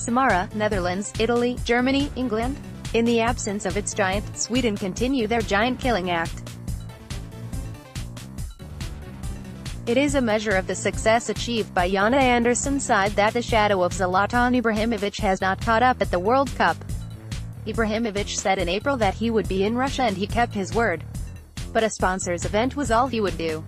Samara, Netherlands, Italy, Germany, England. In the absence of its giant, Sweden continue their giant killing act. It is a measure of the success achieved by Jana Andersson's side that the shadow of Zlatan Ibrahimovic has not caught up at the World Cup. Ibrahimovic said in April that he would be in Russia and he kept his word. But a sponsor's event was all he would do.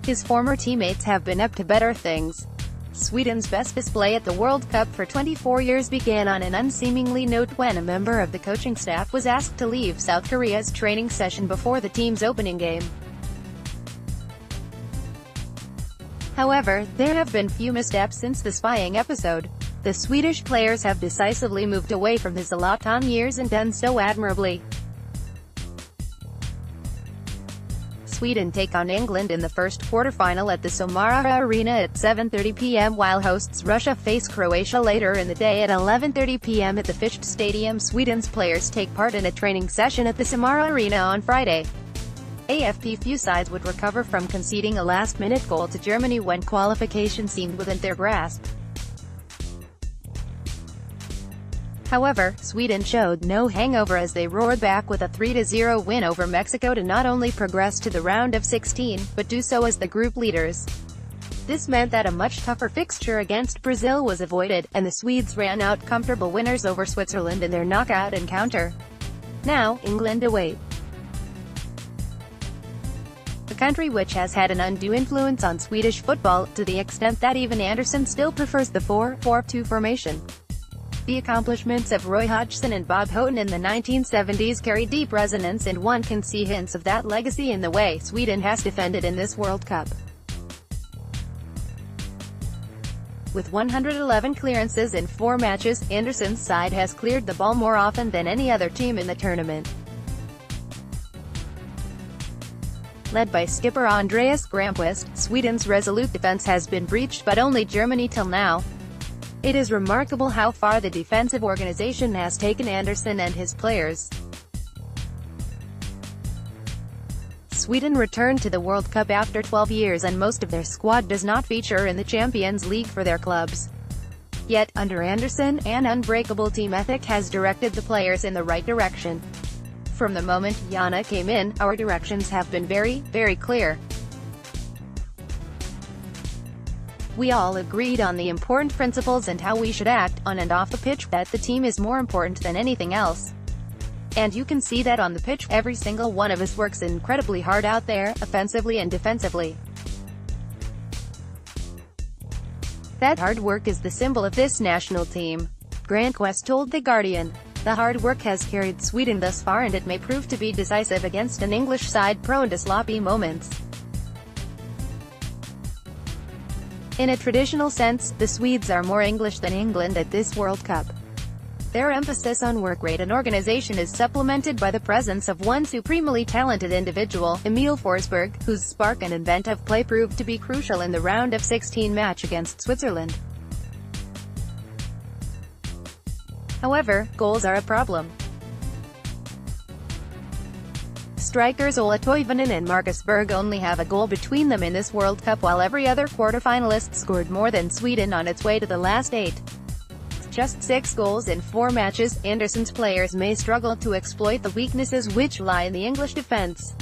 His former teammates have been up to better things. Sweden's best display at the World Cup for 24 years began on an unseemly note when a member of the coaching staff was asked to leave South Korea's training session before the team's opening game. However, there have been few missteps since the spying episode. The Swedish players have decisively moved away from the Zlatan years and done so admirably. Sweden take on England in the first quarter-final at the Samara Arena at 7:30 p.m. while hosts Russia face Croatia later in the day at 11:30 p.m. at the Fichte Stadium. Sweden's players take part in a training session at the Samara Arena on Friday. AFP few sides would recover from conceding a last-minute goal to Germany when qualification seemed within their grasp. However, Sweden showed no hangover as they roared back with a 3-0 win over Mexico to not only progress to the round of 16, but do so as the group leaders. This meant that a much tougher fixture against Brazil was avoided, and the Swedes ran out comfortable winners over Switzerland in their knockout encounter. Now, England await. A country which has had an undue influence on Swedish football, to the extent that even Andersson still prefers the 4-4-2 formation. The accomplishments of Roy Hodgson and Bob Houghton in the 1970s carry deep resonance, and one can see hints of that legacy in the way Sweden has defended in this World Cup. With 111 clearances in 4 matches, Andersson's side has cleared the ball more often than any other team in the tournament. Led by skipper Andreas Granqvist, Sweden's resolute defense has been breached but only Germany till now. It is remarkable how far the defensive organization has taken Andersson and his players. Sweden returned to the World Cup after 12 years and most of their squad does not feature in the Champions League for their clubs. Yet, under Andersson, an unbreakable team ethic has directed the players in the right direction. From the moment Jana came in, our directions have been very, very clear. We all agreed on the important principles and how we should act, on and off the pitch, that the team is more important than anything else. And you can see that on the pitch. Every single one of us works incredibly hard out there, offensively and defensively. That hard work is the symbol of this national team. Granqvist told The Guardian. The hard work has carried Sweden thus far and it may prove to be decisive against an English side prone to sloppy moments. In a traditional sense, the Swedes are more English than England at this World Cup. Their emphasis on work rate and organization is supplemented by the presence of one supremely talented individual, Emil Forsberg, whose spark and inventive play proved to be crucial in the round of 16 match against Switzerland. However, goals are a problem. Strikers Ola Toivonen and Marcus Berg only have a goal between them in this World Cup, while every other quarter-finalist scored more than Sweden on its way to the last 8. Just 6 goals in 4 matches, Andersson's players may struggle to exploit the weaknesses which lie in the English defense.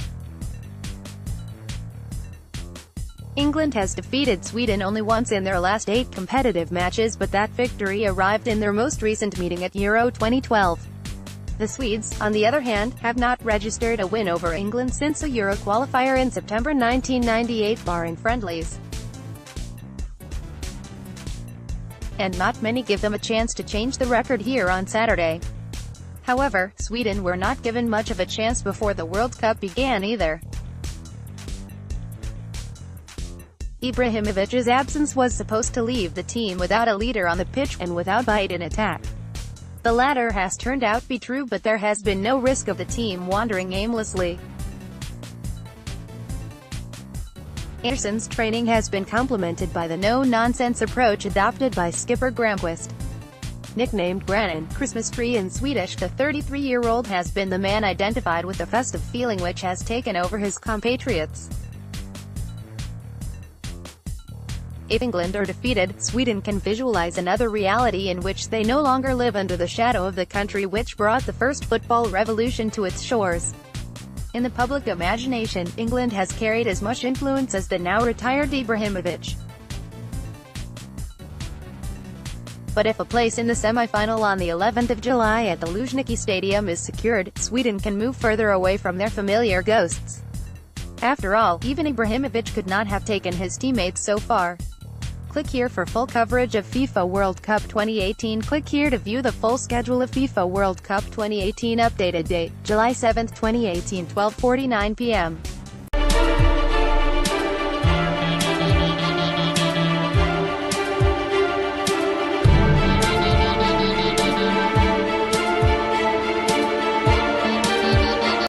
England has defeated Sweden only once in their last 8 competitive matches, but that victory arrived in their most recent meeting at Euro 2012. The Swedes, on the other hand, have not registered a win over England since a Euro qualifier in September 1998, barring friendlies. And not many give them a chance to change the record here on Saturday. However, Sweden were not given much of a chance before the World Cup began either. Ibrahimovic's absence was supposed to leave the team without a leader on the pitch, and without bite in attack. The latter has turned out to be true, but there has been no risk of the team wandering aimlessly. Andersson's training has been complemented by the no-nonsense approach adopted by skipper Granqvist. Nicknamed Granen, Christmas tree in Swedish, the 33-year-old has been the man identified with the festive feeling which has taken over his compatriots. If England are defeated, Sweden can visualize another reality in which they no longer live under the shadow of the country which brought the first football revolution to its shores. In the public imagination, England has carried as much influence as the now-retired Ibrahimovic. But if a place in the semi-final on the 11th of July at the Luzhniki Stadium is secured, Sweden can move further away from their familiar ghosts. After all, even Ibrahimovic could not have taken his teammates so far. Click here for full coverage of FIFA World Cup 2018. Click here to view the full schedule of FIFA World Cup 2018 updated date, July 7, 2018, 12:49 p.m.